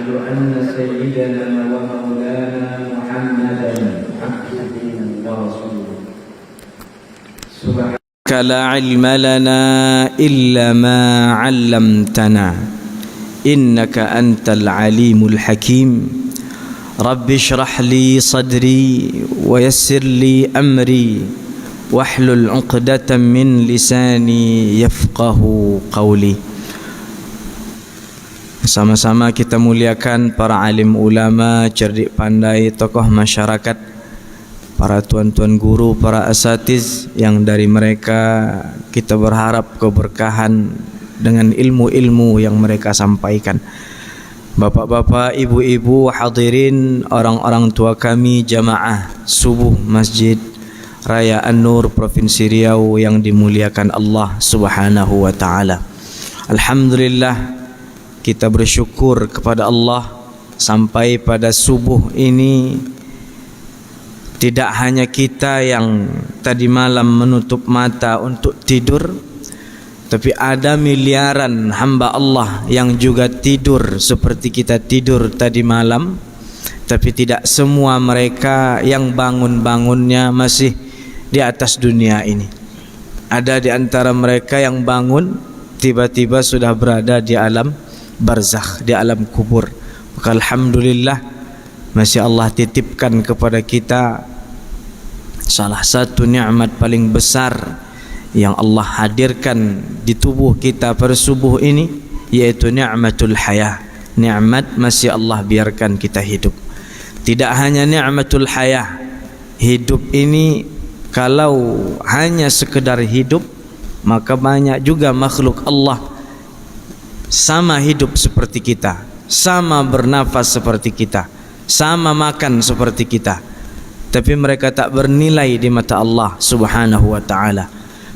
وأشهد أن سيدنا ومولانا محمدا عبده ورسوله سبحانك لا علم لنا إلا ما علمتنا إنك أنت العليم الحكيم رب اشرح لي صدري ويسر لي أمري واحلل عقدة من لساني يفقه قولي. Sama-sama kita muliakan para alim ulama, cerdik pandai, tokoh masyarakat, para tuan-tuan guru, para asatiz yang dari mereka kita berharap keberkahan dengan ilmu-ilmu yang mereka sampaikan. Bapak-bapak, ibu-ibu, hadirin, orang-orang tua kami, jamaah subuh Masjid Raya An-Nur Provinsi Riau yang dimuliakan Allah Subhanahu wa taala. Alhamdulillah, kita bersyukur kepada Allah sampai pada subuh ini tidak hanya kita yang tadi malam menutup mata untuk tidur, tapi ada miliaran hamba Allah yang juga tidur seperti kita tidur tadi malam. Tapi tidak semua mereka yang bangun-bangunnya masih di atas dunia ini. Ada di antara mereka yang bangun tiba-tiba sudah berada di alam barzakh, di alam kubur. Maka alhamdulillah masih Allah titipkan kepada kita salah satu nikmat paling besar yang Allah hadirkan di tubuh kita pada subuh ini, yaitu nikmatul hayah. Nikmat masih Allah biarkan kita hidup. Tidak hanya nikmatul hayah, hidup ini kalau hanya sekedar hidup, maka banyak juga makhluk Allah sama hidup seperti kita, sama bernafas seperti kita, sama makan seperti kita, tapi mereka tak bernilai di mata Allah Subhanahu wa taala.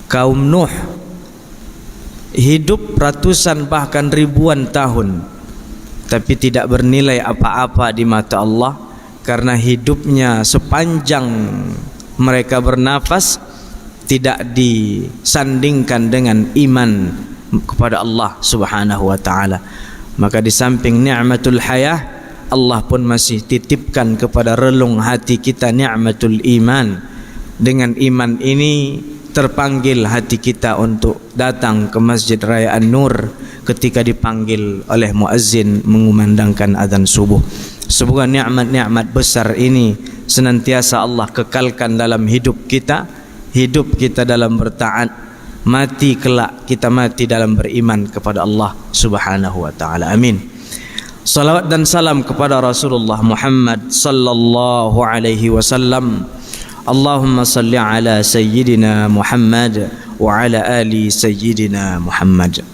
Kaum Nuh hidup ratusan bahkan ribuan tahun, tapi tidak bernilai apa-apa di mata Allah, karena hidupnya sepanjang mereka bernafas tidak disandingkan dengan iman kepada Allah Subhanahu wa taala. Maka di samping nikmatul hayah, Allah pun masih titipkan kepada relung hati kita nikmatul iman. Dengan iman ini terpanggil hati kita untuk datang ke Masjid Raya An-Nur ketika dipanggil oleh muazzin mengumandangkan azan subuh. Semoga nikmat-nikmat besar ini senantiasa Allah kekalkan dalam hidup kita dalam bertaat, mati kelak kita mati dalam beriman kepada Allah Subhanahu wa taala. Amin. Salawat dan salam kepada Rasulullah Muhammad sallallahu alaihi wasallam. Allahumma salli ala sayyidina Muhammad wa ala ali sayyidina Muhammad.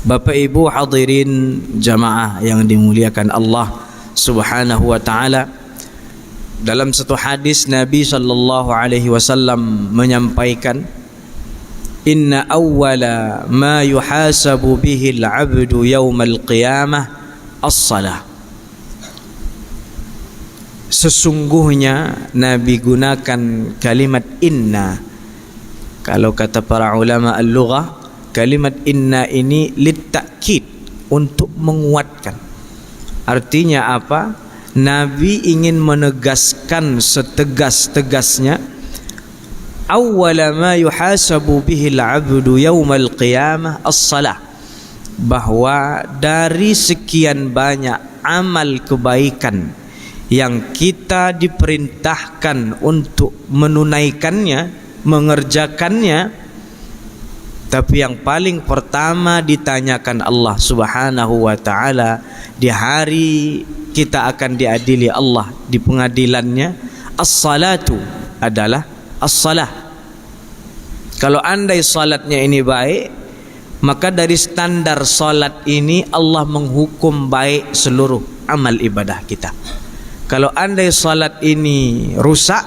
Bapak Ibu hadirin jamaah yang dimuliakan Allah Subhanahu wa taala, dalam satu hadis Nabi sallallahu alaihi wasallam menyampaikan, inna awwala ma yuhasabu bihi al-'abdu yawmal qiyamah as-salah. Sesungguhnya Nabi gunakan kalimat inna. Kalau kata para ulama al-lughah, kalimat inna ini littakkid, untuk menguatkan. Artinya apa? Nabi ingin menegaskan setegas-tegasnya, awwala ma yuhasabu bihi al-'abdu yawmal qiyamah as-salah, bahwa dari sekian banyak amal kebaikan yang kita diperintahkan untuk menunaikannya, mengerjakannya, tapi yang paling pertama ditanyakan Allah Subhanahu wa taala di hari kita akan diadili Allah di pengadilannya, as-salatu adalah as-salah. Kalau andai salatnya ini baik, maka dari standar salat ini Allah menghukum baik seluruh amal ibadah kita. Kalau andai salat ini rusak,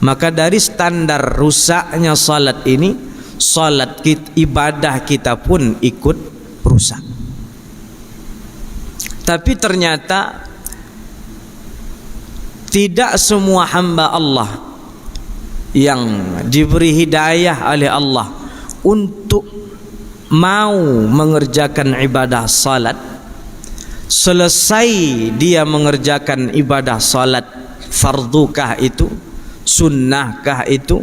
maka dari standar rusaknya salat ini, salat kita, ibadah kita pun ikut rusak. Tapi ternyata tidak semua hamba Allah yang diberi hidayah oleh Allah untuk mau mengerjakan ibadah salat, selesai dia mengerjakan ibadah salat, fardukah itu, sunnahkah itu,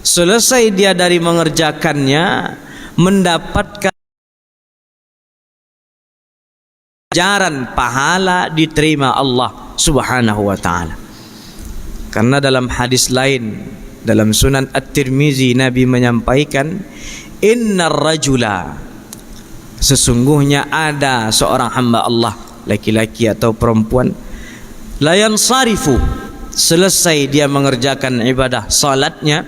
selesai dia dari mengerjakannya, mendapatkan ganjaran pahala diterima Allah Subhanahu wa taala. Karena dalam hadis lain dalam Sunan At-Tirmizi, Nabi menyampaikan, innar rajula, sesungguhnya ada seorang hamba Allah, laki-laki atau perempuan, la yansarifu, selesai dia mengerjakan ibadah salatnya,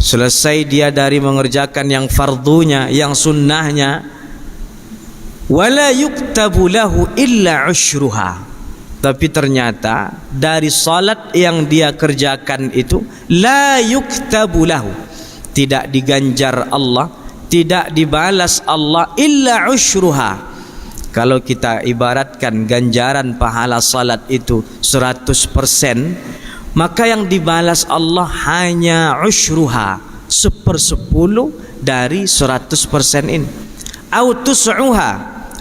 selesai dia dari mengerjakan yang fardunya, yang sunnahnya, wala yuktabu lahu illa ushruha, tapi ternyata dari salat yang dia kerjakan itu la yuktabu lahu, tidak diganjar Allah, tidak dibalas Allah, illa ushruha. Kalau kita ibaratkan ganjaran pahala salat itu 100%, maka yang dibalas Allah hanya ushruha, 1/10 dari 100% ini. Au tus'uha,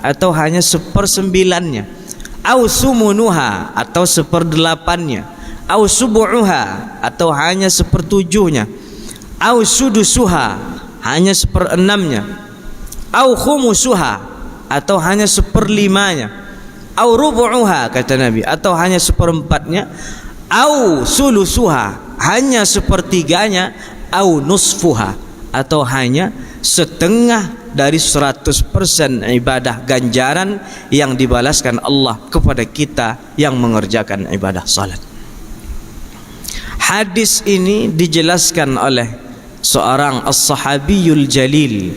atau hanya 1/9-nya. Au sumunuha, atau 1/8-nya. Au subu'uha, atau hanya 1/7-nya. Au sudusuha, hanya 1/6-nya. Au khumusuha, atau hanya 1/5-nya. Au rubu'uha, kata Nabi, atau hanya 1/4-nya. Au sulusuha, hanya 1/3-nya. Au nusfuha, atau hanya setengah dari 100% ibadah ganjaran yang dibalaskan Allah kepada kita yang mengerjakan ibadah salat. Hadis ini dijelaskan oleh seorang as-sahabiyul jalil,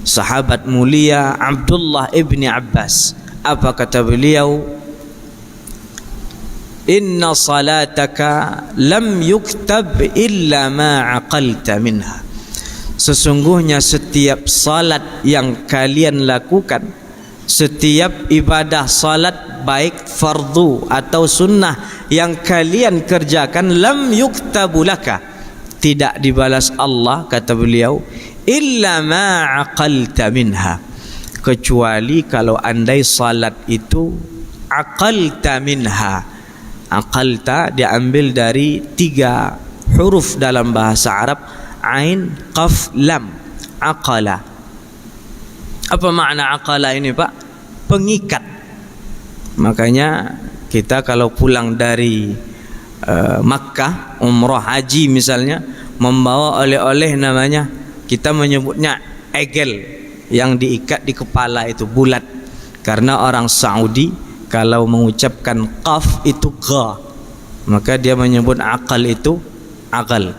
sahabat mulia Abdullah ibni Abbas. Apa kata beliau? Inna salataka lam yuktab illa ma aqalta minha. Sesungguhnya setiap salat yang kalian lakukan, setiap ibadah salat baik fardu atau sunnah yang kalian kerjakan, lam yuktabu laka, tidak dibalas Allah, kata beliau, illa ma aqalta minha, kecuali kalau andai salat itu aqalta minha. Aqalta diambil dari 3 huruf dalam bahasa Arab, ain, qaf, lam. Aqala. Apa makna aqala ini, Pak? Pengikat. Makanya kita kalau pulang dari Makkah, umrah, haji misalnya, membawa oleh-oleh namanya, kita menyebutnya egel, yang diikat di kepala itu bulat. Karena orang Saudi kalau mengucapkan qaf itu gha, maka dia menyebut aqal itu aqal.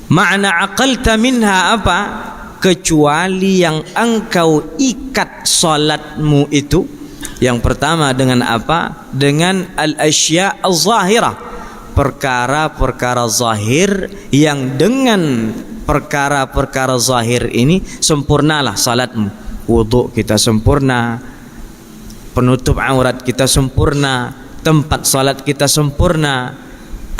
Makna aqalta minha apa? Kecuali yang engkau ikat salatmu itu. Yang pertama dengan apa? Dengan al-asya' al-zahirah, perkara-perkara zahir, yang dengan perkara-perkara zahir ini sempurnalah salatmu. Wudu kita sempurna, penutup aurat kita sempurna, tempat salat kita sempurna.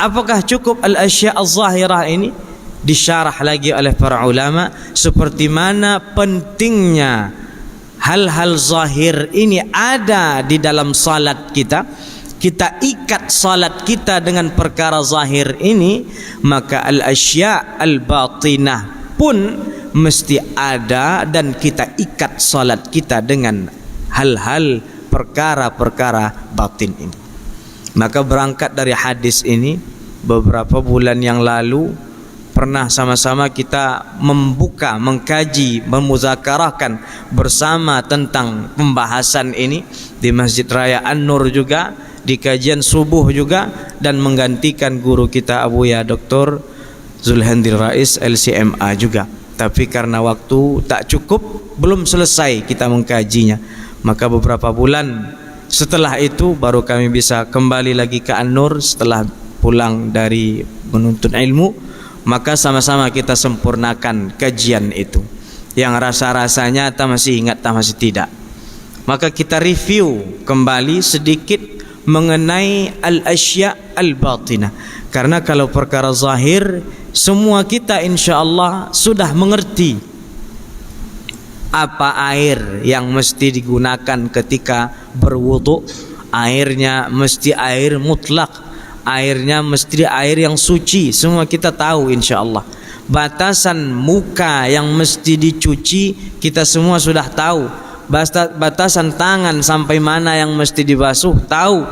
Apakah cukup al-asya' al-zahirah ini? Disyarah lagi oleh para ulama seperti mana pentingnya hal-hal zahir ini ada di dalam salat kita. Kita ikat salat kita dengan perkara zahir ini, maka al-asya' al-batinah pun mesti ada, dan kita ikat salat kita dengan hal-hal perkara-perkara batin ini. Maka berangkat dari hadis ini, beberapa bulan yang lalu pernah sama-sama kita membuka, mengkaji, memuzakarahkan bersama tentang pembahasan ini di Masjid Raya An-Nur juga, di kajian subuh juga, dan menggantikan guru kita Abuya Dr. Zulhandir Rais LCMA juga. Tapi karena waktu tak cukup, belum selesai kita mengkajinya. Maka beberapa bulan setelah itu baru kami bisa kembali lagi ke An-Nur setelah pulang dari menuntut ilmu. Maka sama-sama kita sempurnakan kajian itu. Yang rasa-rasanya tak masih ingat, tak masih tidak. Maka kita review kembali sedikit mengenai al-asya' al-batinah. Karena kalau perkara zahir, semua kita insya-Allah sudah mengerti apa air yang mesti digunakan ketika berwudu, airnya mesti air mutlak, airnya mesti air yang suci, semua kita tahu insyaallah. Batasan muka yang mesti dicuci kita semua sudah tahu. Batasan tangan sampai mana yang mesti dibasuh tahu.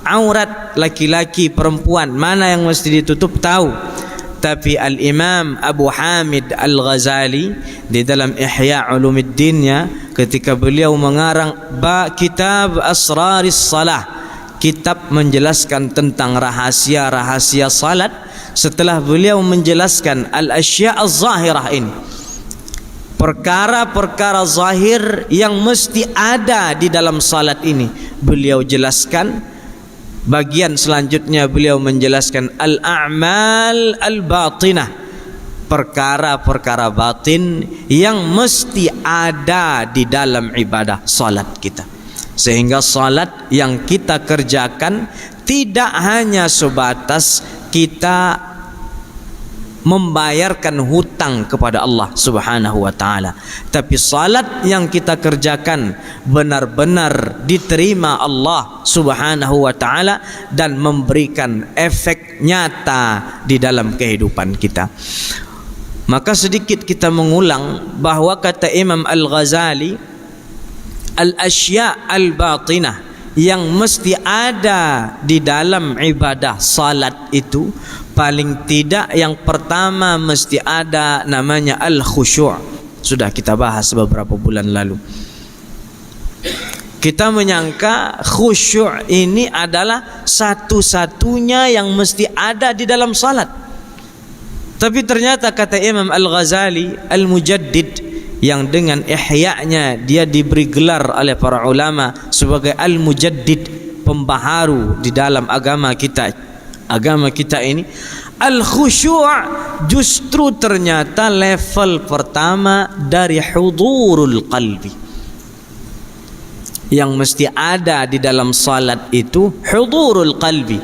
Aurat laki-laki perempuan mana yang mesti ditutup tahu. Tapi Al-Imam Abu Hamid Al-Ghazali di dalam Ihya Ulumuddinnya, ketika beliau mengarang kitab Asraris Salah, kitab menjelaskan tentang rahasia-rahasia salat, setelah beliau menjelaskan al-asya' az-zahirah ini, perkara-perkara zahir yang mesti ada di dalam salat ini, beliau jelaskan. Bagian selanjutnya beliau menjelaskan al-a'mal al-batinah, perkara-perkara batin yang mesti ada di dalam ibadah salat kita, sehingga salat yang kita kerjakan tidak hanya sebatas kita membayarkan hutang kepada Allah Subhanahu wa taala, tapi salat yang kita kerjakan benar-benar diterima Allah Subhanahu wa taala dan memberikan efek nyata di dalam kehidupan kita. Maka sedikit kita mengulang bahwa kata Imam Al-Ghazali, al-asya' al-batinah yang mesti ada di dalam ibadah salat itu, paling tidak yang pertama mesti ada namanya al-khusyu'. Sudah kita bahas beberapa bulan lalu. Kita menyangka khusyuk ini adalah satu-satunya yang mesti ada di dalam salat. Tapi ternyata kata Imam Al-Ghazali Al-Mujaddid, yang dengan ihya'nya dia diberi gelar oleh para ulama sebagai Al-Mujaddid, pembaharu di dalam agama kita ini, al-khusyu' justru ternyata level pertama dari hudurul qalbi. Yang mesti ada di dalam salat itu hudurul qalbi,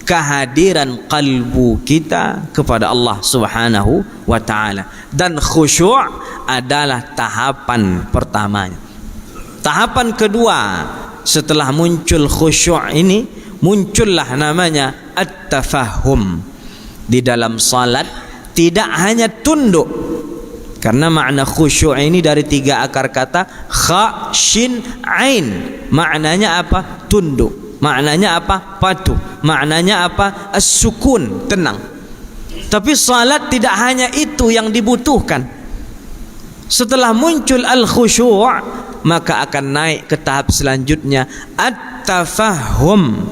kehadiran kalbu kita kepada Allah Subhanahu wa taala. Dan khusyuk adalah tahapan pertamanya. Tahapan kedua setelah muncul khusyuk ini, muncullah namanya at-tafahum. Di dalam salat tidak hanya tunduk, karena makna khusyuk ini dari 3 akar kata kha, shin, ain. Maknanya apa? Tunduk. Maknanya apa? Patuh. Maknanya apa? As-sukun, tenang. Tapi salat tidak hanya itu yang dibutuhkan. Setelah muncul al-khusyu', maka akan naik ke tahap selanjutnya at-tafahum.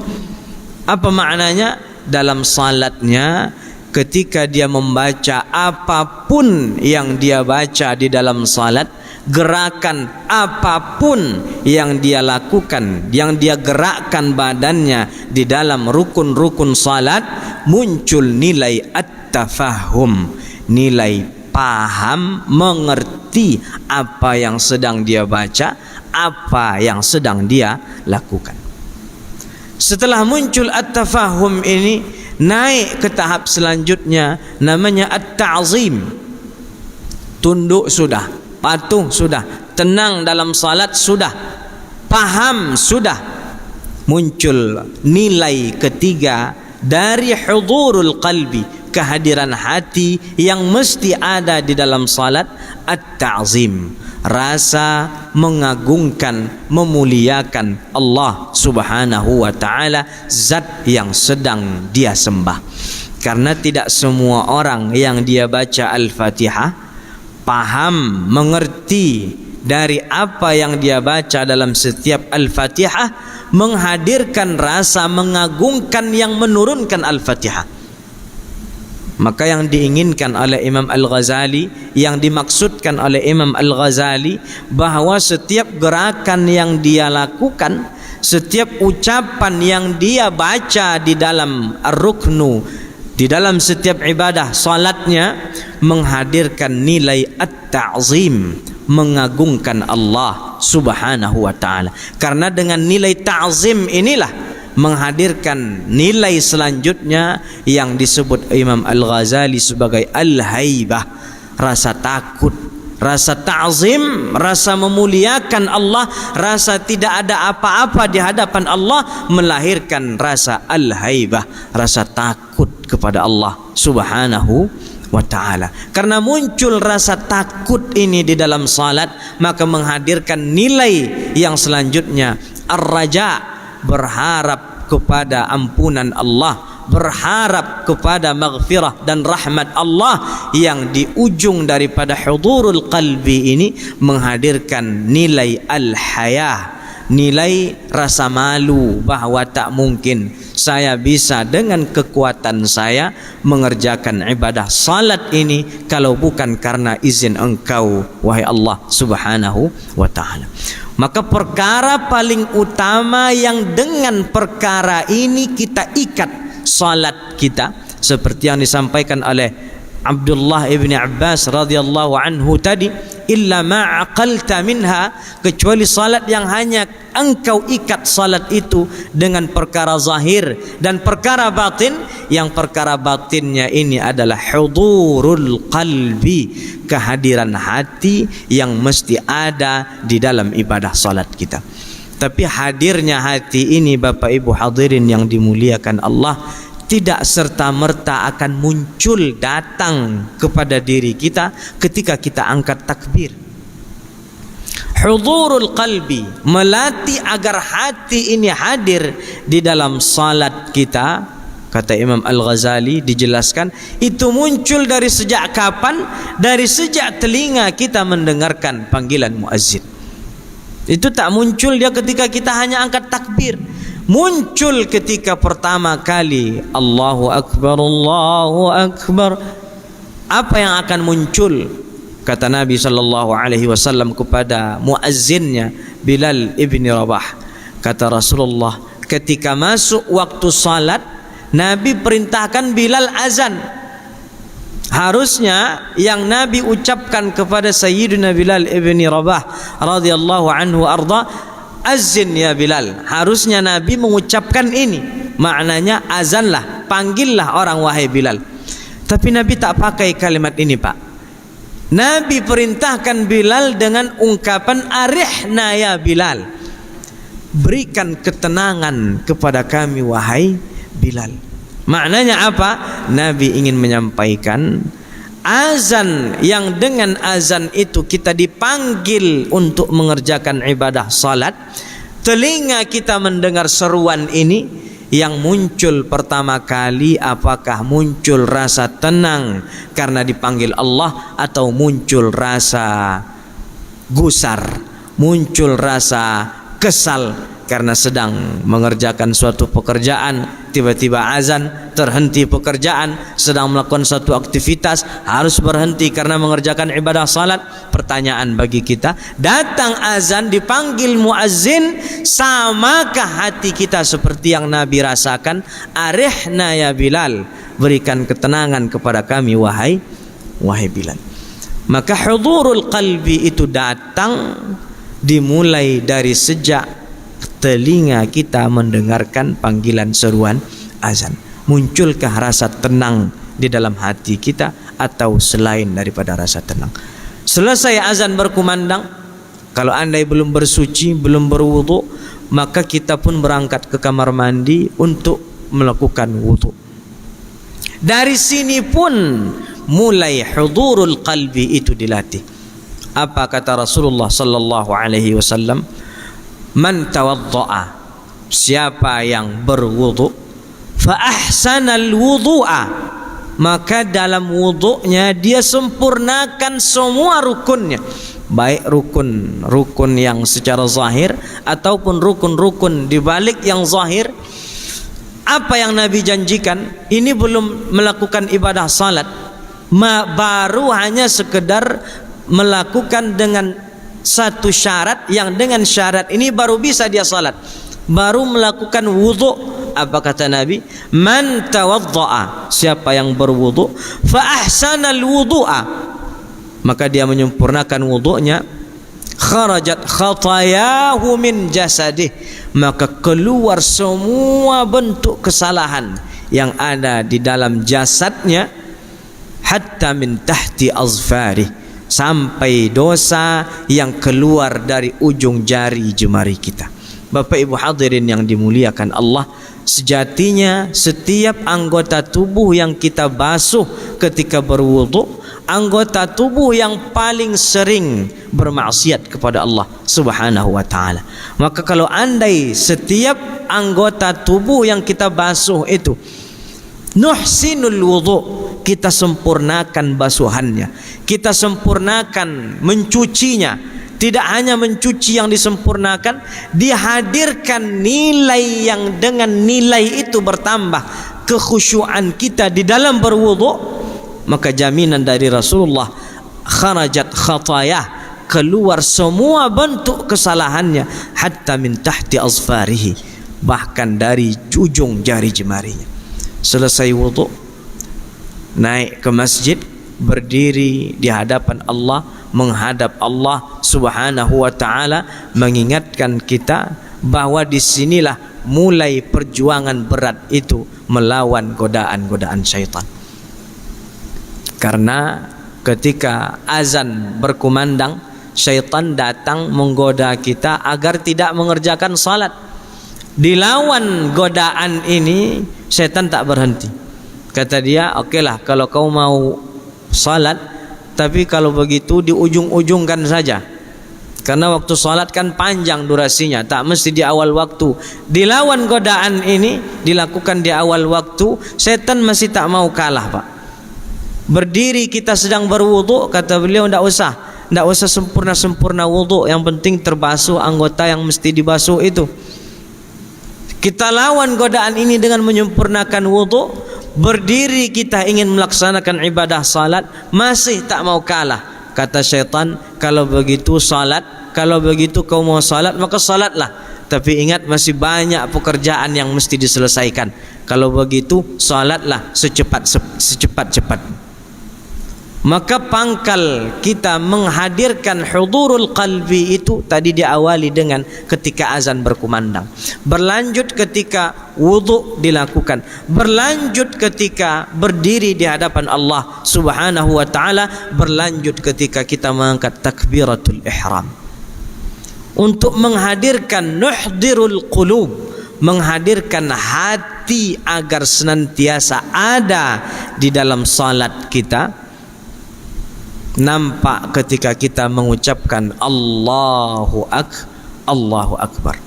Apa maknanya? Dalam salatnya, ketika dia membaca apapun yang dia baca di dalam salat, gerakan apapun yang dia lakukan, yang dia gerakkan badannya di dalam rukun-rukun salat, muncul nilai at-tafahum, nilai paham, mengerti apa yang sedang dia baca, apa yang sedang dia lakukan. Setelah muncul at-tafahum ini, naik ke tahap selanjutnya namanya at-ta'zim. Tunduk sudah, patuh sudah, tenang dalam salat sudah, paham sudah. Muncul nilai ketiga dari hudurul qalbi, kehadiran hati yang mesti ada di dalam salat, at-ta'zim, rasa mengagungkan, memuliakan Allah Subhanahu wa taala, zat yang sedang dia sembah. Karena tidak semua orang yang dia baca Al-Fatihah paham, mengerti dari apa yang dia baca dalam setiap Al-Fatihah, menghadirkan rasa mengagungkan yang menurunkan Al-Fatihah. Maka yang diinginkan oleh Imam Al-Ghazali, yang dimaksudkan oleh Imam Al-Ghazali, bahwa setiap gerakan yang dia lakukan, setiap ucapan yang dia baca di dalam ar-ruknu, di dalam setiap ibadah salatnya, menghadirkan nilai at-ta'zim, mengagungkan Allah Subhanahu wa ta'ala. Karena dengan nilai ta'zim inilah menghadirkan nilai selanjutnya yang disebut Imam Al-Ghazali sebagai al-haibah, rasa takut, rasa ta'zim, rasa memuliakan Allah, rasa tidak ada apa-apa di hadapan Allah, melahirkan rasa al-haibah, rasa takut kepada Allah Subhanahu wa ta'ala. Karena muncul rasa takut ini di dalam salat, maka menghadirkan nilai yang selanjutnya, ar-raja, berharap kepada ampunan Allah, berharap kepada maghfirah dan rahmat Allah, yang di ujung daripada hudurul qalbi ini menghadirkan nilai al-haya, nilai rasa malu, bahwa tak mungkin saya bisa dengan kekuatan saya mengerjakan ibadah salat ini kalau bukan karena izin Engkau wahai Allah Subhanahu wa ta'ala. Maka perkara paling utama yang dengan perkara ini kita ikat salat kita, seperti yang disampaikan oleh Abdullah ibn Abbas radhiyallahu anhu tadi, illa ma aqalta minha, kecuali salat yang hanya engkau ikat salat itu dengan perkara zahir dan perkara batin, yang perkara batinnya ini adalah hudurul qalbi, kehadiran hati yang mesti ada di dalam ibadah salat kita. Tapi hadirnya hati ini, Bapak Ibu hadirin yang dimuliakan Allah, tidak serta-merta akan muncul datang kepada diri kita ketika kita angkat takbir. Hudurul qalbi, melatih agar hati ini hadir di dalam salat kita, kata Imam Al-Ghazali dijelaskan, itu muncul dari sejak kapan? Dari sejak telinga kita mendengarkan panggilan muazzin. Itu tak muncul dia ketika kita hanya angkat takbir. Muncul ketika pertama kali Allahu Akbar, Allahu Akbar. Apa yang akan muncul? Kata Nabi SAW kepada muazzinnya Bilal ibn Rabah, kata Rasulullah, ketika masuk waktu salat, Nabi perintahkan Bilal azan. Harusnya yang Nabi ucapkan kepada Sayyidina Bilal ibn Rabah radhiyallahu anhu arda, azin ya Bilal. Harusnya Nabi mengucapkan ini, maknanya azanlah, panggillah orang wahai Bilal. Tapi Nabi tak pakai kalimat ini, Pak. Nabi perintahkan Bilal dengan ungkapan arihna ya Bilal, berikan ketenangan kepada kami wahai Bilal. Maknanya apa? Nabi ingin menyampaikan azan, yang dengan azan itu kita dipanggil untuk mengerjakan ibadah salat. Telinga kita mendengar seruan ini, yang muncul pertama kali apakah muncul rasa tenang karena dipanggil Allah, atau muncul rasa gusar, muncul rasa kesal karena sedang mengerjakan suatu pekerjaan, tiba-tiba azan, terhenti pekerjaan, sedang melakukan suatu aktivitas, harus berhenti karena mengerjakan ibadah salat. Pertanyaan bagi kita, datang azan, dipanggil muazzin, samakah hati kita seperti yang Nabi rasakan? Arihna ya Bilal, berikan ketenangan kepada kami wahai Bilal. Maka hudurul qalbi itu datang dimulai dari sejak telinga kita mendengarkan panggilan seruan azan. Munculkah rasa tenang di dalam hati kita, atau selain daripada rasa tenang? Selesai azan berkumandang, kalau andai belum bersuci, belum berwudu, maka kita pun berangkat ke kamar mandi untuk melakukan wudu. Dari sini pun mulai hudurul qalbi itu dilatih. Apa kata Rasulullah sallallahu alaihi wasallam? Man tawadda'a, siapa yang berwudu, fa ahsanal wudu'a, maka dalam wudunya dia sempurnakan semua rukunnya, baik rukun yang secara zahir ataupun rukun di balik yang zahir. Apa yang Nabi janjikan? Ini belum melakukan ibadah salat, baru hanya sekedar melakukan dengan satu syarat, yang dengan syarat ini baru bisa dia salat, baru melakukan wudu. Apa kata Nabi? Man tawadda'a, siapa yang berwudu, fa ahsanal wudu'a, maka dia menyempurnakan wudunya, kharajat khatayahu min jasadih, maka keluar semua bentuk kesalahan yang ada di dalam jasadnya, hatta min tahti azfarih, sampai dosa yang keluar dari ujung jari jemari kita. Bapak Ibu hadirin yang dimuliakan Allah, sejatinya setiap anggota tubuh yang kita basuh ketika berwudu, anggota tubuh yang paling sering bermaksiat kepada Allah Subhanahu wa taala. Maka kalau andai setiap anggota tubuh yang kita basuh itu nuhsinul wudu, kita sempurnakan basuhannya, kita sempurnakan mencucinya. Tidak hanya mencuci yang disempurnakan, dihadirkan nilai yang dengan nilai itu bertambah kekhusyuan kita di dalam berwudu, maka jaminan dari Rasulullah, kharajat khatayah, keluar semua bentuk kesalahannya, hatta min tahti azfarihi, bahkan dari ujung jari jemarinya. Selesai wudu, naik ke masjid, berdiri di hadapan Allah, menghadap Allah Subhanahu wa taala, mengingatkan kita bahwa disinilah mulai perjuangan berat itu melawan godaan-godaan syaitan. Karena ketika azan berkumandang, syaitan datang menggoda kita agar tidak mengerjakan salat. Dilawan godaan ini, syaitan tak berhenti. Kata dia, okelah kalau kau mau salat, tapi kalau begitu di ujung-ujungkan saja, karena waktu salat kan panjang durasinya, tak mesti di awal waktu. Dilawan godaan ini, dilakukan di awal waktu. Setan masih tak mau kalah, Pak. Berdiri kita sedang berwudu, kata beliau, tidak usah sempurna-sempurna wudu, yang penting terbasuh anggota yang mesti dibasuh itu. Kita lawan godaan ini dengan menyempurnakan wudu. Berdiri kita ingin melaksanakan ibadah salat, masih tak mau kalah. Kata syaitan, kalau begitu salat, kalau begitu kau mau salat, maka salatlah. Tapi ingat, masih banyak pekerjaan yang mesti diselesaikan. Kalau begitu salatlah secepat-cepat. Maka pangkal kita menghadirkan hudurul qalbi itu tadi diawali dengan ketika azan berkumandang, berlanjut ketika wudu dilakukan, berlanjut ketika berdiri di hadapan Allah Subhanahu wa taala, berlanjut ketika kita mengangkat takbiratul ihram. Untuk menghadirkan nuhdirul qulub, menghadirkan hati agar senantiasa ada di dalam salat kita. Nampak ketika kita mengucapkan Allahu Akbar.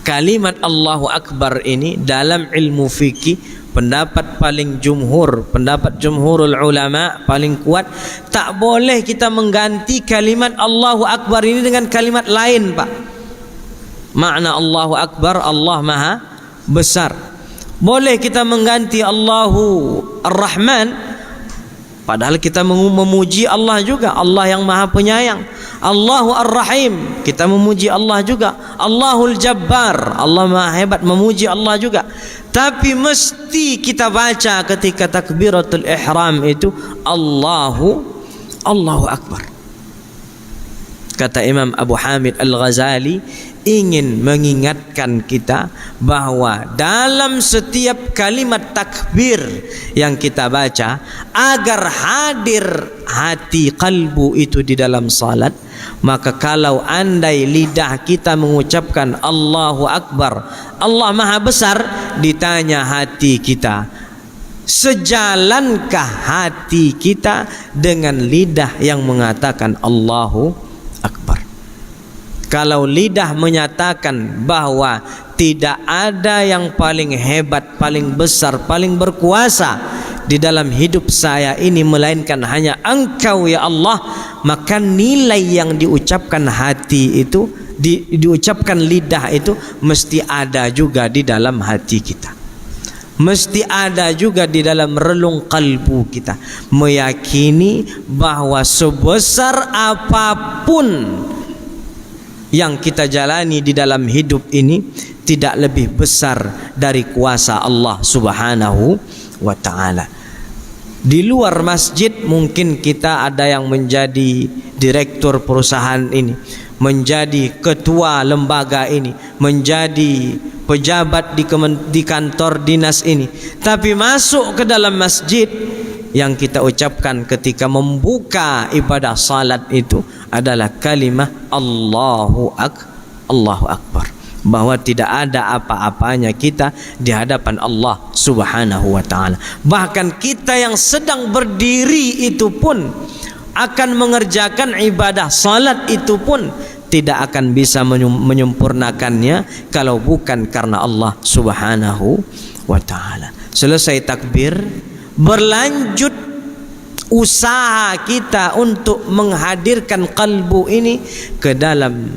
Kalimat Allahu Akbar ini dalam ilmu fikih, pendapat paling jumhur, pendapat jumhurul ulama paling kuat, tak boleh kita mengganti kalimat Allahu Akbar ini dengan kalimat lain, Pak. Makna Allahu Akbar, Allah Maha Besar. Boleh kita mengganti Allahu Ar-Rahman, padahal kita memuji Allah juga, Allah yang Maha Penyayang. Allahu Ar-Rahim, kita memuji Allah juga. Allahul Jabbar, Allah Maha Hebat, memuji Allah juga. Tapi mesti kita baca ketika takbiratul ihram itu Allahu Akbar. Kata Imam Abu Hamid Al-Ghazali, ingin mengingatkan kita bahwa dalam setiap kalimat takbir yang kita baca, agar hadir hati kalbu itu di dalam salat, maka kalau andai lidah kita mengucapkan Allahu Akbar, Allah Maha Besar, ditanya hati kita, sejalankah hati kita dengan lidah yang mengatakan Allahu Akbar? Kalau lidah menyatakan bahwa tidak ada yang paling hebat, paling besar, paling berkuasa di dalam hidup saya ini melainkan hanya Engkau ya Allah, maka nilai yang diucapkan hati itu, diucapkan lidah itu mesti ada juga di dalam hati kita. Mesti ada juga di dalam relung kalbu kita, meyakini bahwa sebesar apapun yang kita jalani di dalam hidup ini tidak lebih besar dari kuasa Allah Subhanahu wa ta'ala. Di luar masjid mungkin kita ada yang menjadi direktur perusahaan ini, menjadi ketua lembaga ini, menjadi pejabat di kantor dinas ini. Tapi masuk ke dalam masjid, yang kita ucapkan ketika membuka ibadah salat itu adalah kalimah Allahu Akbar, bahwa tidak ada apa-apanya kita di hadapan Allah Subhanahu wa taala. Bahkan kita yang sedang berdiri itu pun akan mengerjakan ibadah salat itu pun tidak akan bisa menyempurnakannya kalau bukan karena Allah Subhanahu wa taala. Selesai takbir, berlanjut usaha kita untuk menghadirkan qalbu ini ke dalam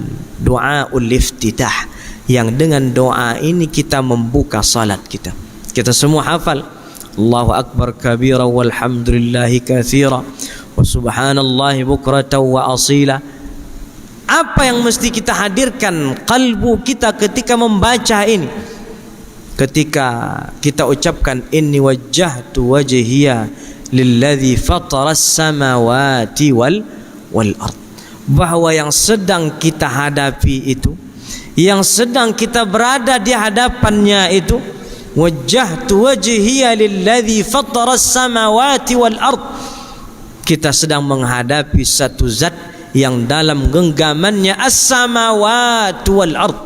doaul iftitah, yang dengan doa ini kita membuka salat kita. Kita semua hafal Allahu akbar kabira walhamdulillahi katsira wa subhanallahi bukratan wa asila. Apa yang mesti kita hadirkan kalbu kita ketika membaca ini? Ketika kita ucapkan inni wajjahtu wajhiya lilladzi fataras samawati wal ard, bahwa yang sedang kita hadapi itu, yang sedang kita berada di hadapannya itu, wajjahtu wajhiya lilladzi fataras samawati wal ard, kita sedang menghadapi satu zat yang dalam genggamannya as-samawati wal ard,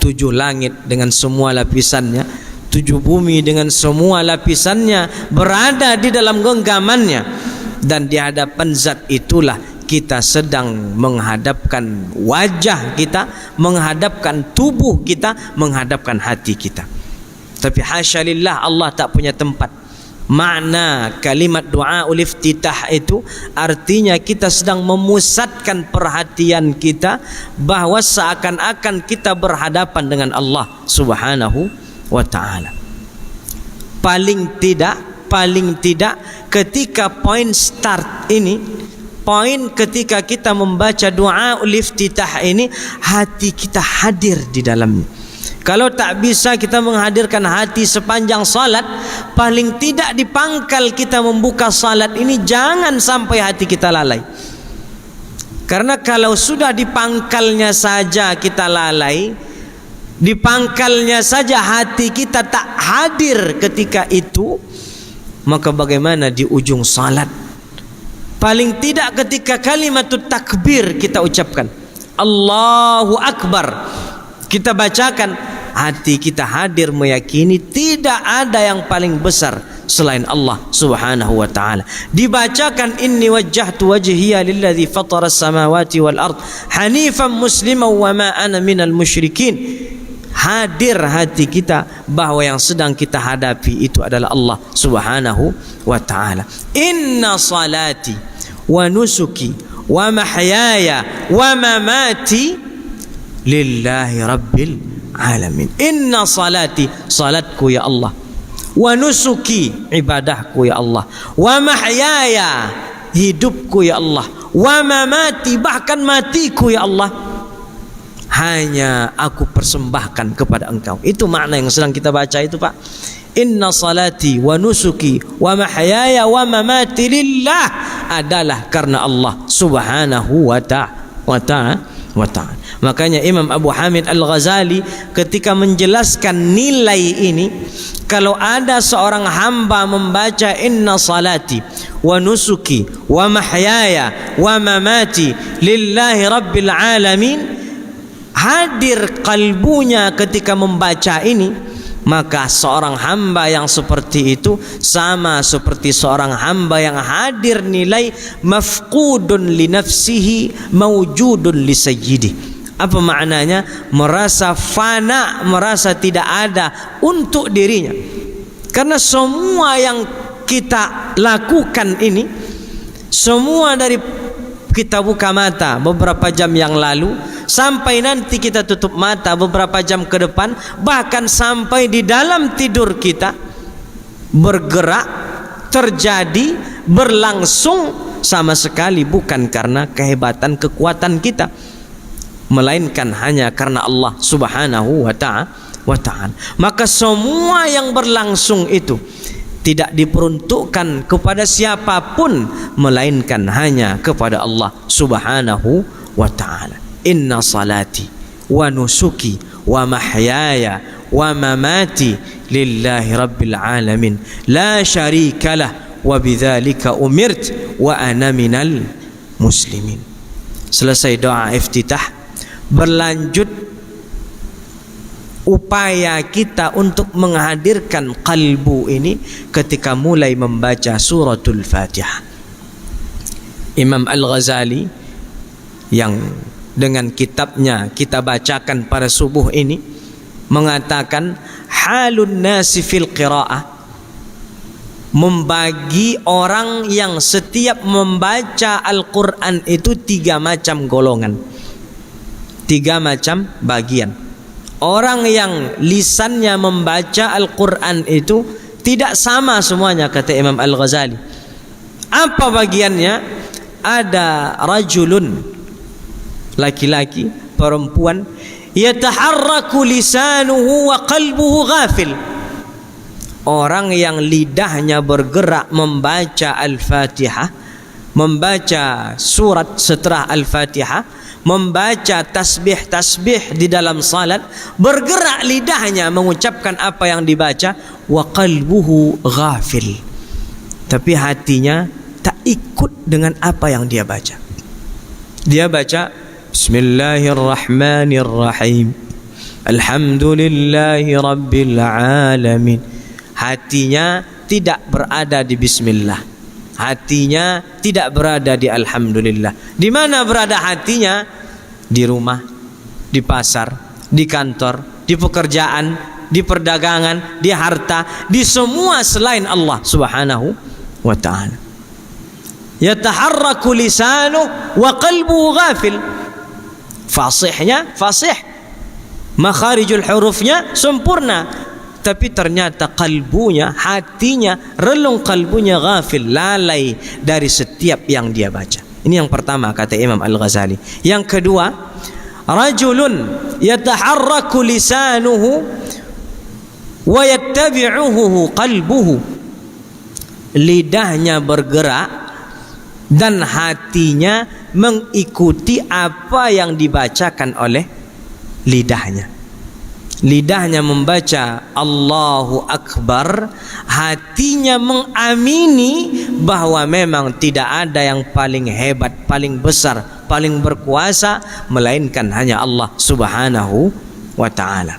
7 langit dengan semua lapisannya, 7 bumi dengan semua lapisannya berada di dalam genggamannya, dan di hadapan zat itulah kita sedang menghadapkan wajah kita, menghadapkan tubuh kita, menghadapkan hati kita. Tapi hasya lillah, Allah tak punya tempat. Makna kalimat doa iftitah itu artinya kita sedang memusatkan perhatian kita bahwa seakan-akan kita berhadapan dengan Allah Subhanahu wa taala. Paling tidak ketika poin start ini, poin ketika kita membaca doa iftitah ini, hati kita hadir di dalamnya. Kalau tak bisa kita menghadirkan hati sepanjang salat, paling tidak di pangkal kita membuka salat ini jangan sampai hati kita lalai. Karena kalau sudah di pangkalnya saja kita lalai, di pangkalnya saja hati kita tak hadir ketika itu, maka bagaimana di ujung salat? Paling tidak ketika kalimatut takbir kita ucapkan Allahu Akbar, kita bacakan, hati kita hadir meyakini tidak ada yang paling besar selain Allah Subhanahu wa taala. Dibacakan inni wajjahtu wajhiya lilladzi fatara as-samawati wal ard hanifan musliman wa ma ana minal musyrikin. Hadir hati kita bahwa yang sedang kita hadapi itu adalah Allah Subhanahu wa taala. Inna salati wa nusuki wa mahyaya wa mamati lillahi rabbil alamin. Inna salati, salatku ya Allah, wa nusuki, ibadahku ya Allah, wa mahyaya, hidupku ya Allah, wa mamati, bahkan matiku ya Allah, hanya aku persembahkan kepada Engkau. Itu makna yang sedang kita baca itu, Pak. Inna salati wa nusuki wa mahyaya wa mamati lillah, adalah karena Allah Subhanahu wa ta'ala. Makanya Imam Abu Hamid Al-Ghazali ketika menjelaskan nilai ini, kalau ada seorang hamba membaca inna salati wa nusuki wa mahyaya wa mamati lillahi rabbil alamin, hadir kalbunya ketika membaca ini, maka seorang hamba yang seperti itu sama seperti seorang hamba yang hadir nilai mafqudun li nafsihi mawjudun li sayyidih. Apa maknanya? Merasa fana, merasa tidak ada untuk dirinya. Karena semua yang kita lakukan ini, semua dari kita buka mata beberapa jam yang lalu sampai nanti kita tutup mata beberapa jam ke depan, bahkan sampai di dalam tidur kita, bergerak, terjadi, berlangsung, sama sekali bukan karena kehebatan kekuatan kita, melainkan hanya karena Allah Subhanahu wa ta'ala. Maka semua yang berlangsung itu tidak diperuntukkan kepada siapapun, melainkan hanya kepada Allah Subhanahu wa ta'ala. Inna salati wa nusuki wa mahyaya wa mamati lillahi rabbil alamin la syarikalah wa bidzalika umirt wa ana minal muslimin. Selesai doa iftitah, berlanjut upaya kita untuk menghadirkan qalbu ini ketika mulai membaca suratul Fatihah. Imam Al-Ghazali yang dengan kitabnya kita bacakan pada subuh ini mengatakan halun nasi fil qiraah, membagi orang yang setiap membaca Al-Quran itu 3 macam golongan, 3 macam bagian. Orang yang lisannya membaca Al-Quran itu tidak sama semuanya, kata Imam Al-Ghazali. Apa bagiannya? Ada rajulun, laki-laki, perempuan, yataharraku lisanuhu wa qalbuhu ghafil. Orang yang lidahnya bergerak membaca Al-Fatihah, membaca surat setelah Al-Fatihah, membaca tasbih-tasbih di dalam salat, bergerak lidahnya mengucapkan apa yang dibaca, wa qalbuhu ghafil, tapi hatinya tak ikut dengan apa yang dia baca. Dia baca Bismillahirrahmanirrahim, Alhamdulillahi Rabbil Alamin. Hatinya tidak berada di Bismillah, hatinya tidak berada di Alhamdulillah. Di mana berada hatinya? Di rumah, di pasar, di kantor, di pekerjaan, di perdagangan, di harta, di semua selain Allah Subhanahu wa ta'ala. Yataharraku lisanu wa qalbuhu ghafil. Fasihnya fasih, makharijul hurufnya sempurna, tapi ternyata kalbunya, hatinya, relung kalbunya ghafil, lalai dari setiap yang dia baca. Ini yang pertama, kata Imam Al-Ghazali. Yang kedua, rajulun yataharraku lisanuhu wa yattabi'uhu qalbuhu. Lidahnya bergerak dan hatinya mengikuti apa yang dibacakan oleh lidahnya. Lidahnya membaca Allahu Akbar, hatinya mengamini bahwa memang tidak ada yang paling hebat, paling besar, paling berkuasa melainkan hanya Allah Subhanahu wa ta'ala.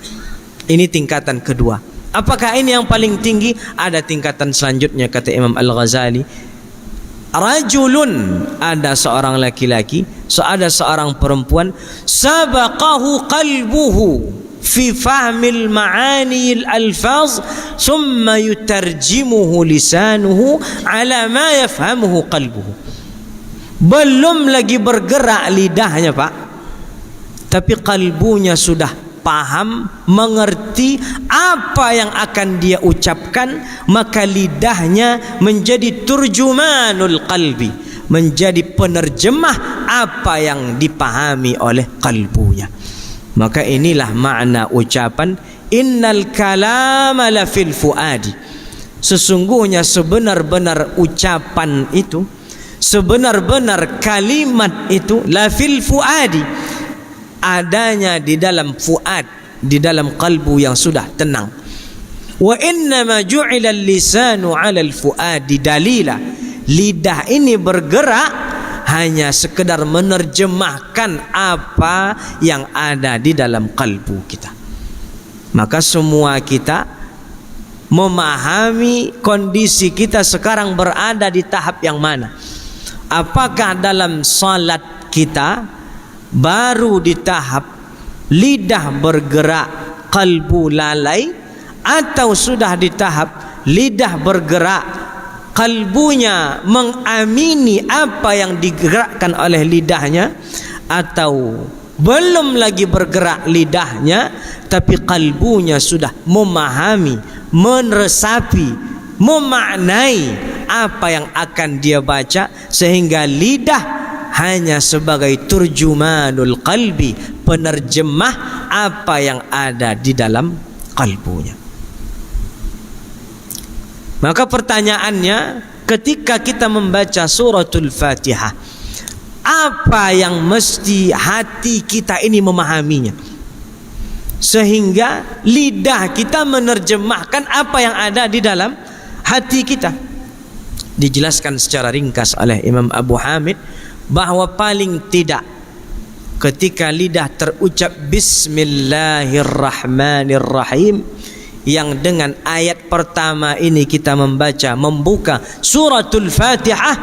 Ini tingkatan kedua. Apakah ini yang paling tinggi? Ada tingkatan selanjutnya, kata Imam Al-Ghazali. Rajulun, ada seorang laki-laki, ada seorang perempuan, sabaqahu qalbuhu fi fahmil ma'ani al-alfaz summa yutarjimuhu lisanuhu ala ma yafhamuhu qalbuhu. Belum lagi bergerak lidahnya, Pak, tapi kalbunya sudah paham, mengerti apa yang akan dia ucapkan, maka lidahnya menjadi turjumanul qalbi, menjadi penerjemah apa yang dipahami oleh kalbunya. Maka inilah makna ucapan innal kalama la fil fuadi. Sesungguhnya sebenar-benar ucapan itu, sebenar-benar kalimat itu, la fil fuadi, adanya di dalam fuad, di dalam kalbu yang sudah tenang. Wa innama ju'ila al-lisanu 'ala al-fuadi dalila. Lidah ini bergerak hanya sekedar menerjemahkan apa yang ada di dalam kalbu kita. Maka semua kita memahami kondisi kita sekarang berada di tahap yang mana. Apakah dalam salat kita baru di tahap lidah bergerak, kalbu lalai, atau sudah di tahap lidah bergerak, kalbunya mengamini apa yang digerakkan oleh lidahnya, atau belum lagi bergerak lidahnya tapi kalbunya sudah memahami, meresapi, memaknai apa yang akan dia baca, sehingga lidah hanya sebagai turjumanul qalbi, penerjemah apa yang ada di dalam kalbunya. Maka pertanyaannya, ketika kita membaca suratul Fatihah, apa yang mesti hati kita ini memahaminya? sehingga lidah kita menerjemahkan apa yang ada di dalam hati kita. Dijelaskan secara ringkas oleh Imam Abu Hamid bahwa paling tidak ketika lidah terucap Bismillahirrahmanirrahim, yang dengan ayat pertama ini kita membuka suratul Fatihah,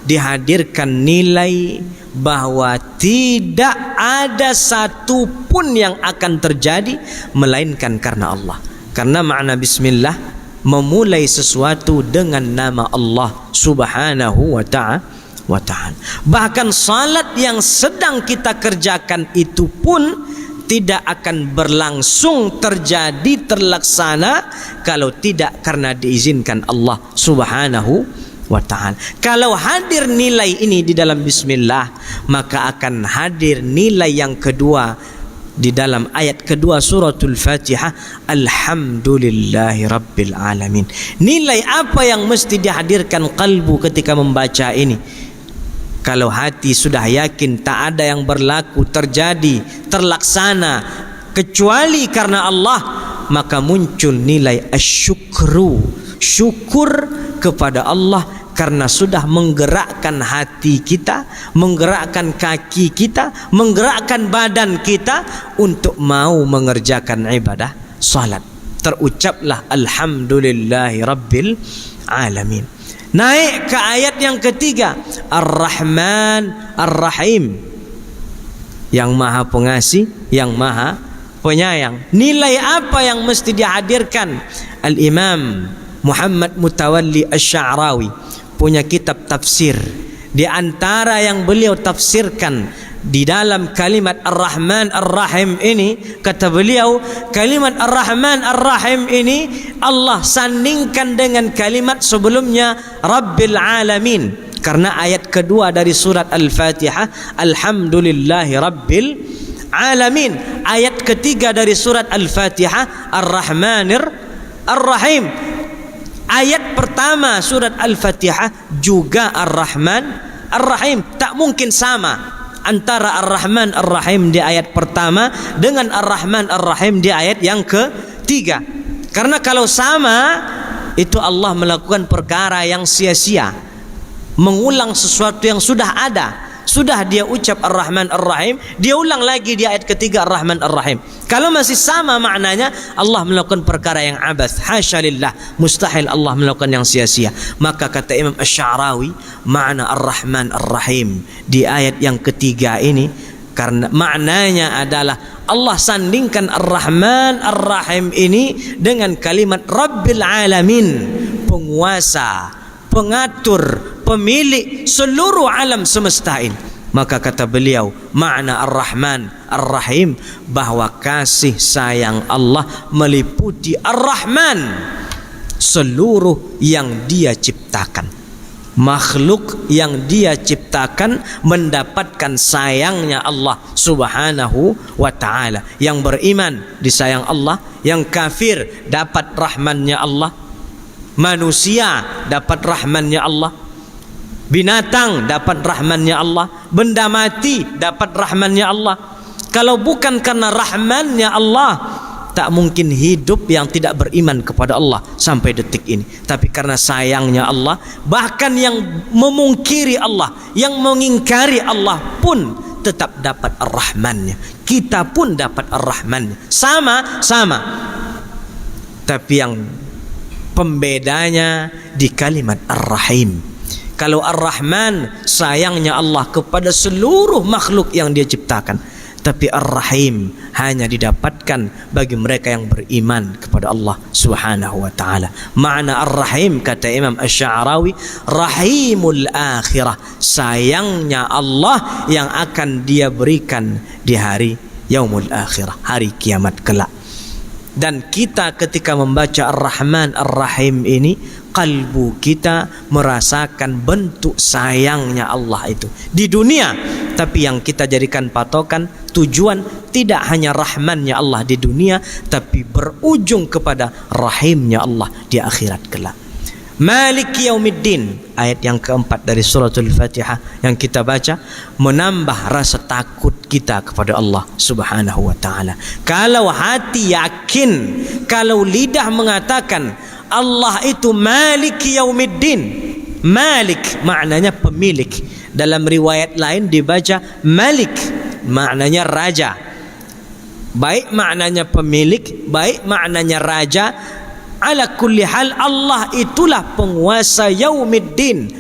dihadirkan nilai bahwa tidak ada satu pun yang akan terjadi melainkan karena Allah. Karena makna bismillah memulai sesuatu dengan nama Allah Subhanahu wa ta'ala. Bahkan salat yang sedang kita kerjakan itu pun tidak akan berlangsung terjadi terlaksana kalau tidak karena diizinkan Allah Subhanahu wa ta'ala. Kalau hadir nilai ini di dalam bismillah, maka akan hadir nilai yang kedua di dalam ayat kedua suratul Fatihah, alhamdulillahi rabbil alamin. Nilai apa yang mesti dihadirkan kalbu ketika membaca ini? Kalau hati sudah yakin tak ada yang berlaku, terjadi, terlaksana kecuali karena Allah, maka muncul nilai asyukru, syukur kepada Allah karena sudah menggerakkan hati kita, menggerakkan kaki kita, menggerakkan badan kita untuk mau mengerjakan ibadah salat. Terucaplah alhamdulillahi rabbil alamin. Naik ke ayat yang ketiga, Ar-Rahman Ar-Rahim, yang maha pengasih, yang maha penyayang. Nilai apa yang mesti dihadirkan? Al-Imam Muhammad Mutawalli Asy-Sya'rawi punya kitab tafsir. Di antara yang beliau tafsirkan di dalam kalimat Ar-Rahman Ar-Rahim ini, kata beliau, kalimat Ar-Rahman Ar-Rahim ini Allah sandingkan dengan kalimat sebelumnya Rabbil Alamin, karena ayat kedua dari surat Al-Fatihah alhamdulillahi Rabbil Alamin, ayat ketiga dari surat Al-Fatihah Ar-Rahmanir Ar-Rahim, ayat pertama surat Al-Fatihah juga Ar-Rahman Ar-Rahim. Tak mungkin sama antara Ar-Rahman Ar-Rahim di ayat pertama dengan Ar-Rahman Ar-Rahim di ayat yang ketiga. Karena kalau sama, itu Allah melakukan perkara yang sia-sia, mengulang sesuatu yang sudah ada. Sudah dia ucap Ar-Rahman Ar-Rahim, dia ulang lagi di ayat ketiga Ar-Rahman Ar-Rahim. Kalau masih sama maknanya, Allah melakukan perkara yang abath, hasya lillah, mustahil Allah melakukan yang sia-sia. Maka kata Imam Asy-Sya'rawi, makna Ar-Rahman Ar-Rahim di ayat yang ketiga ini, karena maknanya adalah Allah sandingkan Ar-Rahman Ar-Rahim ini dengan kalimat Rabbil Alamin, penguasa, pengatur, pemilik seluruh alam semesta ini. Maka kata beliau, makna Ar-Rahman Ar-Rahim bahwa kasih sayang Allah meliputi Ar-Rahman, seluruh yang dia ciptakan, makhluk yang dia ciptakan mendapatkan sayangnya Allah Subhanahu wa ta'ala. Yang beriman disayang Allah, yang kafir dapat rahmannya Allah, manusia dapat rahmannya Allah, binatang dapat rahmannya Allah, benda mati dapat rahmannya Allah. Kalau bukan karena rahmannya Allah, tak mungkin hidup yang tidak beriman kepada Allah sampai detik ini. Tapi karena sayangnya Allah, bahkan yang memungkiri Allah, yang mengingkari Allah pun tetap dapat ar-Rahmannya. Kita pun dapat ar-Rahmannya. Sama-sama. Tapi yang pembedanya di kalimat Ar-Rahim. Kalau Ar-Rahman sayangnya Allah kepada seluruh makhluk yang dia ciptakan, tapi Ar-Rahim hanya didapatkan bagi mereka yang beriman kepada Allah Subhanahu wa ta'ala. Makna Ar-Rahim kata Imam Asy-Sya'rawi, rahimul akhirah, sayangnya Allah yang akan dia berikan di hari yaumul akhirah, hari kiamat kelak. Dan kita ketika membaca Ar-Rahman Ar-Rahim ini, kalbu kita merasakan bentuk sayangnya Allah itu di dunia. Tapi yang kita jadikan patokan, tujuan tidak hanya rahmannya Allah di dunia, tapi berujung kepada rahimnya Allah di akhirat kelak. Maliki yaumiddin, ayat yang keempat dari suratul Fatihah yang kita baca, menambah rasa takut kita kepada Allah Subhanahu wa ta'ala. Kalau hati yakin, kalau lidah mengatakan Allah itu Maliki yaumiddin, Malik maknanya pemilik. Dalam riwayat lain dibaca Malik, maknanya raja. Baik maknanya pemilik, baik maknanya raja. Ala kulli hal, Allah itulah penguasa yaumiddin.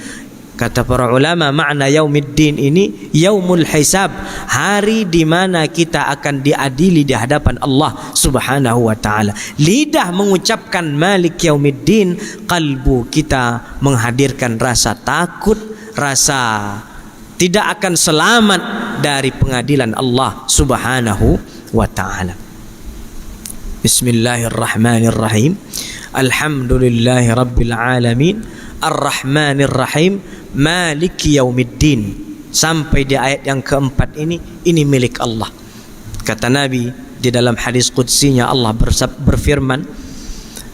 Kata para ulama, makna yaumiddin ini yaumul hisab, hari di mana kita akan diadili di hadapan Allah Subhanahu wa ta'ala. Lidah mengucapkan Malik yaumiddin, kalbu kita menghadirkan rasa takut, rasa tidak akan selamat dari pengadilan Allah Subhanahu wa ta'ala. Bismillahirrahmanirrahim. Alhamdulillahi rabbil alamin, Ar-Rahmanir Rahim, Maliki yaumiddin. Sampai di ayat yang keempat ini milik Allah. Kata Nabi di dalam hadis qudsinya, Allah berfirman,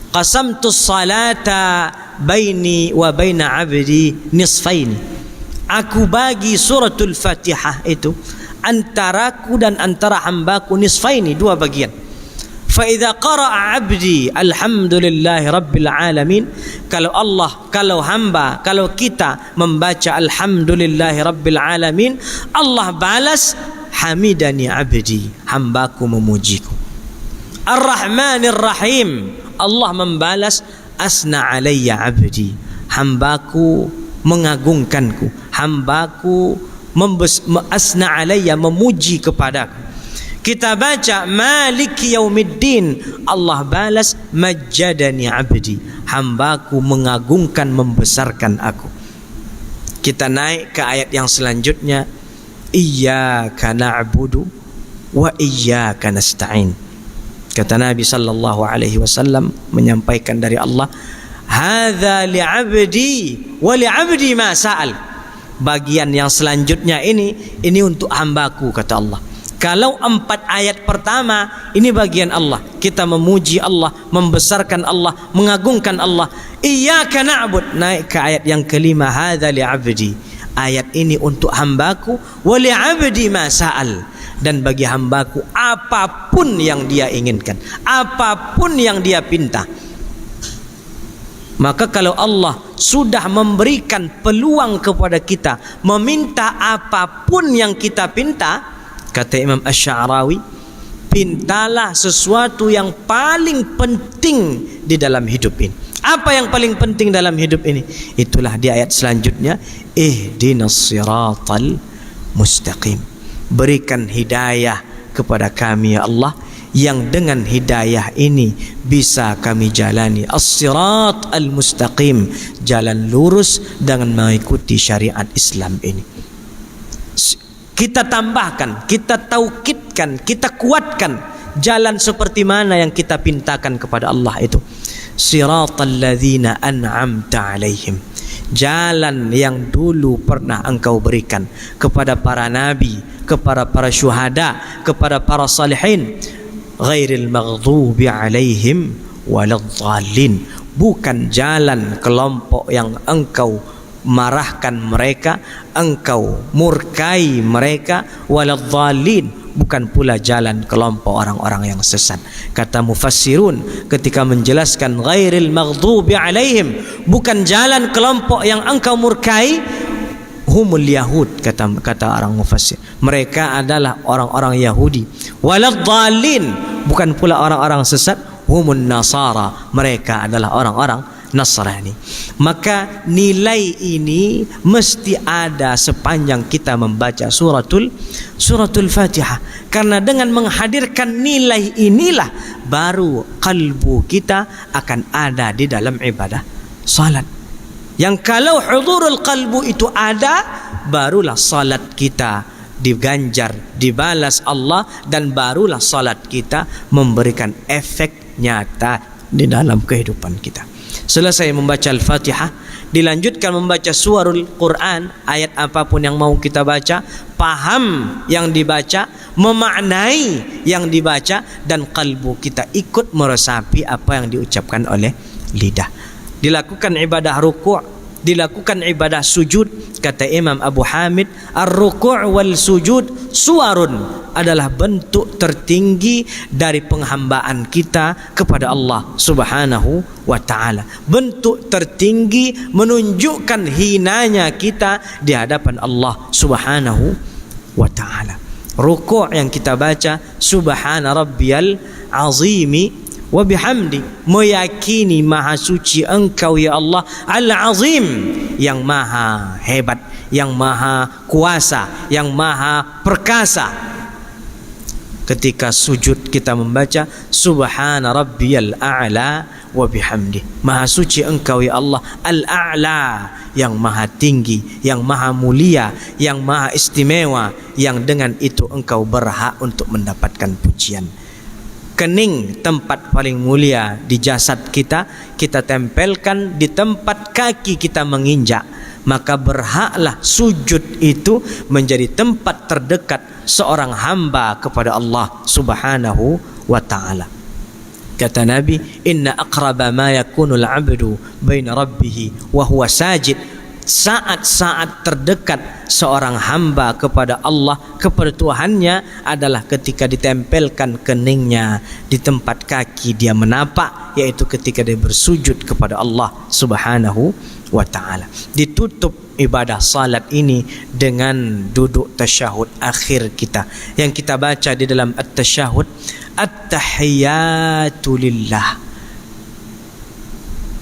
qasamtu salata baini wa baina abdi nisfaini. Aku bagi suratul Fatihah itu antaraku dan antara hambaku nisfaini, dua bagian. فَإِذَا قَرَأَ عَبْدِي الْحَمْدُ لِلَّهِ رَبِّ الْعَالَمِينَ, kalau hamba, kalau kita membaca Alhamdulillahi Rabbil Alamin, Allah balas Hamidani abdi, hambaku memujiku. Ar-Rahmanir Rahim, Allah membalas Asna alayya abdi, hambaku mengagungkanku, hambaku asna alayya, memuji kepadaku. Kita baca Maliki yaumiddin, Allah balas Majjadani abdi, hambaku mengagungkan, membesarkan aku. Kita naik ke ayat yang selanjutnya, Iyyaka na'budu wa iyyaka nasta'in. Kata Nabi sallallahu alaihi wasallam menyampaikan dari Allah, hadza li'abdi wa li'abdi ma sa'al. Bagian yang selanjutnya ini untuk hambaku, kata Allah. Kalau 4 ayat pertama ini bagian Allah, kita memuji Allah, membesarkan Allah, mengagungkan Allah. Iyyaka na'bud, naik ke ayat yang kelima, hadza li'abdi, ayat ini untuk hambaku, wa li'abdi ma sa'al, dan bagi hambaku apapun yang dia inginkan, apapun yang dia pinta. Maka kalau Allah sudah memberikan peluang kepada kita meminta apapun yang kita pinta, kata Imam Ash-Sha'rawi, pintalah sesuatu yang paling penting di dalam hidup ini. Apa yang paling penting dalam hidup ini? Itulah di ayat selanjutnya, ihdinas siratal mustaqim. Berikan hidayah kepada kami ya Allah, yang dengan hidayah ini bisa kami jalani as-sirat al-mustaqim, jalan lurus dengan mengikuti syariat Islam ini. Kita tambahkan, kita taukidkan, kita kuatkan jalan seperti mana yang kita pintakan kepada Allah itu. Siratal ladzina an'amta alaihim, jalan yang dulu pernah engkau berikan kepada para nabi, kepada para syuhada, kepada para salihin. Ghairil maghdubi alaihim waladhdallin, bukan jalan kelompok yang engkau marahkan mereka, engkau murkai mereka, waladhdallin, bukan pula jalan kelompok orang-orang yang sesat. Kata mufassirun ketika menjelaskan ghairil maghdubi alaihim, bukan jalan kelompok yang engkau murkai, humul yahud, kata orang mufassir, mereka adalah orang-orang Yahudi. Waladhdallin, bukan pula orang-orang sesat, humun nasara, mereka adalah orang-orang Nasrani. Maka nilai ini mesti ada sepanjang kita membaca suratul Fatihah. Karena dengan menghadirkan nilai inilah baru kalbu kita akan ada di dalam ibadah salat. Yang kalau hudurul qalbu itu ada, barulah salat kita diganjar, dibalas Allah, dan barulah salat kita memberikan efek nyata di dalam kehidupan kita. Selesai membaca Al-Fatihah, dilanjutkan membaca surul Quran, ayat apapun yang mau kita baca, paham yang dibaca, memaknai yang dibaca, dan kalbu kita ikut meresapi apa yang diucapkan oleh lidah. dilakukan ibadah ruku', dilakukan ibadah sujud. Kata Imam Abu Hamid, ar-ruku' wal sujud suwarun, adalah bentuk tertinggi dari penghambaan kita kepada Allah Subhanahu wa ta'ala. Bentuk tertinggi menunjukkan hinanya kita di hadapan Allah Subhanahu wa ta'ala. Ruku' yang kita baca, subhana rabbiyal azimi wa bihamdi, meyakini maha suci engkau ya Allah al-azim, yang maha hebat, yang maha kuasa, yang maha perkasa. Ketika sujud kita membaca subhana rabbiyal a'la wa bihamdi, maha suci engkau ya Allah al-a'la, yang maha tinggi, yang maha mulia, yang maha istimewa, yang dengan itu engkau berhak untuk mendapatkan pujian. Kening, tempat paling mulia di jasad kita, kita tempelkan di tempat kaki kita menginjak, maka berhaklah sujud itu menjadi tempat terdekat seorang hamba kepada Allah Subhanahu wa ta'ala. Kata Nabi, inna aqraba ma yakunul abdu baina rabbih wa huwa sajid, saat-saat terdekat seorang hamba kepada Allah, kepada Tuhannya, adalah ketika ditempelkan keningnya di tempat kaki dia menapak, yaitu ketika dia bersujud kepada Allah Subhanahu wa ta'ala. Ditutup ibadah salat ini dengan duduk tasyahud akhir kita, yang kita baca di dalam at-tasyahud, at-tahiyyatu lillah,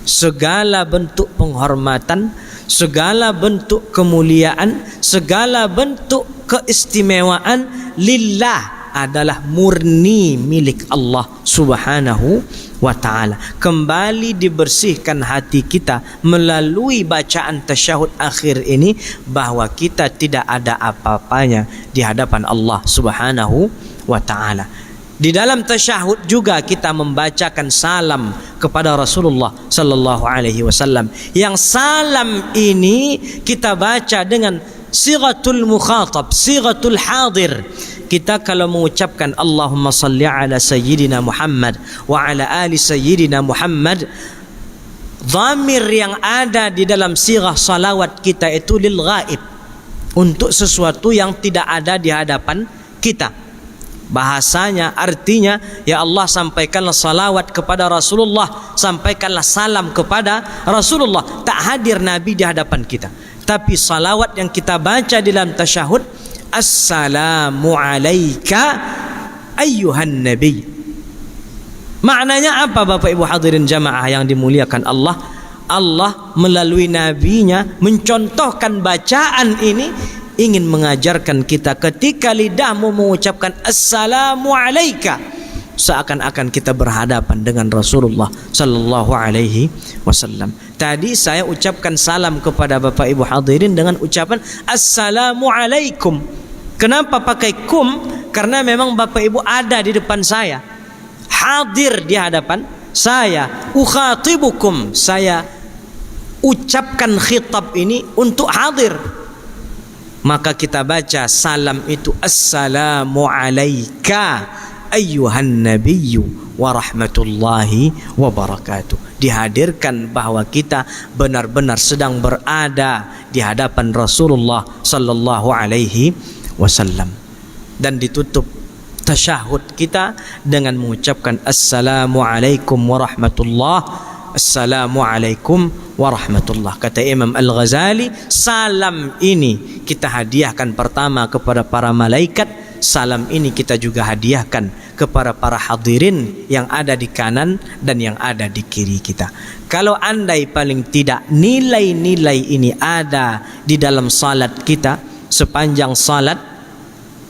segala bentuk penghormatan, segala bentuk kemuliaan, segala bentuk keistimewaan lillah, adalah murni milik Allah Subhanahu wa ta'ala. Kembali dibersihkan hati kita melalui bacaan tasyahud akhir ini, bahwa kita tidak ada apa-apanya di hadapan Allah Subhanahu wa ta'ala. Di dalam tasyahud juga kita membacakan salam kepada Rasulullah sallallahu alaihi wasallam. Yang salam ini kita baca dengan sighatul mukhatab, sighatul hadir. Kita kalau mengucapkan Allahumma salli ala sayyidina Muhammad wa ala ali sayyidina Muhammad, dhamir yang ada di dalam sirah salawat kita itu lil ghaib, untuk sesuatu yang tidak ada di hadapan kita. Bahasanya, artinya, ya Allah, sampaikanlah salawat kepada Rasulullah, sampaikanlah salam kepada Rasulullah. Tak hadir Nabi di hadapan kita, tapi salawat yang kita baca di dalam tasyahud, assalamu alaika ayyuhan nabi. Maknanya apa Bapak Ibu hadirin jamaah yang dimuliakan Allah? Allah melalui nabinya mencontohkan bacaan ini, ingin mengajarkan kita ketika lidahmu mengucapkan assalamu alaika, seakan-akan kita berhadapan dengan Rasulullah sallallahu alaihi wasallam. Tadi saya ucapkan salam kepada Bapak Ibu hadirin dengan ucapan assalamu alaikum. Kenapa pakai kum? Karena memang Bapak Ibu ada di depan saya, hadir di hadapan saya. Ukhatibukum, saya ucapkan khitab ini untuk hadir. Maka kita baca salam itu assalamu alaika ayyuhan nabiyyu wa rahmatullahi wa barakatuh. Dihadirkan bahwa kita benar-benar sedang berada di hadapan Rasulullah sallallahu alaihi wasallam. Dan ditutup tasyahud kita dengan mengucapkan assalamu alaikum warahmatullahi, assalamualaikum warahmatullah. Kata Imam Al-Ghazali, salam ini kita hadiahkan pertama kepada para malaikat, salam ini kita juga hadiahkan kepada para hadirin yang ada di kanan dan yang ada di kiri kita. Kalau andai paling tidak nilai-nilai ini ada di dalam salat kita sepanjang salat,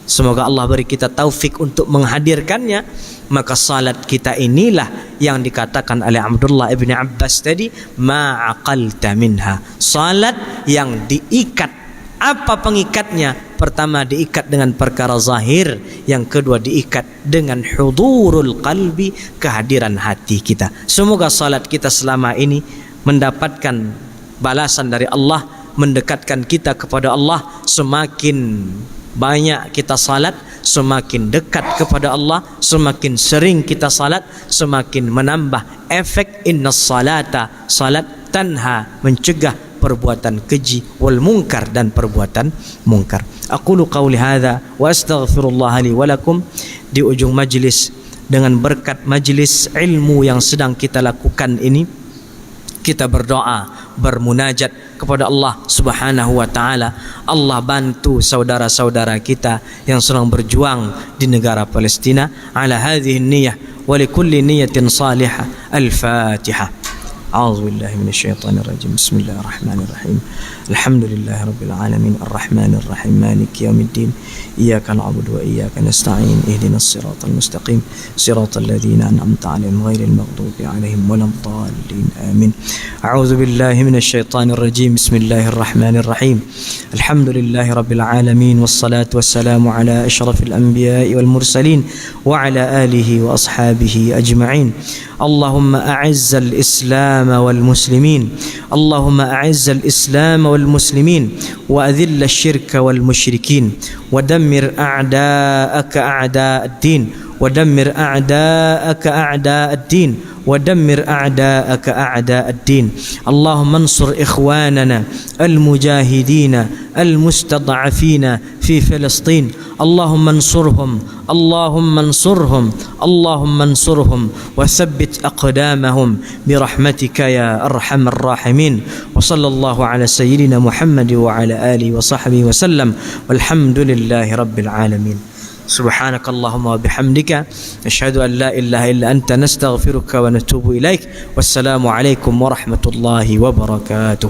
semoga Allah beri kita taufik untuk menghadirkannya, maka salat kita inilah yang dikatakan oleh Abdullah ibn Abbas tadi, ma'aqalta minha, salat yang diikat. Apa pengikatnya? Pertama, diikat dengan perkara zahir, yang kedua diikat dengan hudurul qalbi, kehadiran hati kita. Semoga salat kita selama ini mendapatkan balasan dari Allah, mendekatkan kita kepada Allah. Semakin banyak kita salat, semakin dekat kepada Allah. Semakin sering kita salat, semakin menambah efek innas salata, salat tanha, mencegah perbuatan keji, wal munkar, dan perbuatan mungkar. Aqulu qauli hadza wa astaghfirullah li wa lakum. Di ujung majlis, dengan berkat majlis ilmu yang sedang kita lakukan ini, kita berdoa, bermunajat kepada Allah Subhanahu wa taala. Allah bantu saudara-saudara kita yang sedang berjuang di negara Palestina ala hadhihi niyyah wa likulli niyyatin salihah. Al-Fatihah. أعوذ بالله من الشيطان الرجيم. بسم الله الرحمن الرحيم. الحمد لله رب العالمين الرحمن الرحيم مالك يوم الدين إياك نعبد وإياك نستعين اهدنا الصراط المستقيم صراط الذين أنعمت عليهم غير المغضوب عليهم ولا الضالين آمين. أعوذ بالله من الشيطان الرجيم. بسم الله الرحمن الرحيم. الحمد لله رب العالمين والصلاة والسلام على أشرف الأنبياء والمرسلين وعلى آله وأصحابه أجمعين. اللهم أعز الإسلام والمسلمين اللهم أعز الإسلام والمسلمين وأذل الشرك والمشركين ودمر أعداءك أعداء الدين ودمر أعداءك أعداء الدين ودمر أعداءك أعداء الدين. اللهم انصر إخواننا المجاهدين المستضعفين في فلسطين. اللهم انصرهم اللهم انصرهم اللهم انصرهم وثبت أقدامهم برحمتك يا أرحم الراحمين. وصلى الله على سيدنا محمد وعلى آله وصحبه وسلم والحمد لله رب العالمين. سبحانك اللهم وبحمدك نشهد أن لا إله إلا أنت نستغفرك ونتوب إليك. والسلام عليكم ورحمة الله وبركاته.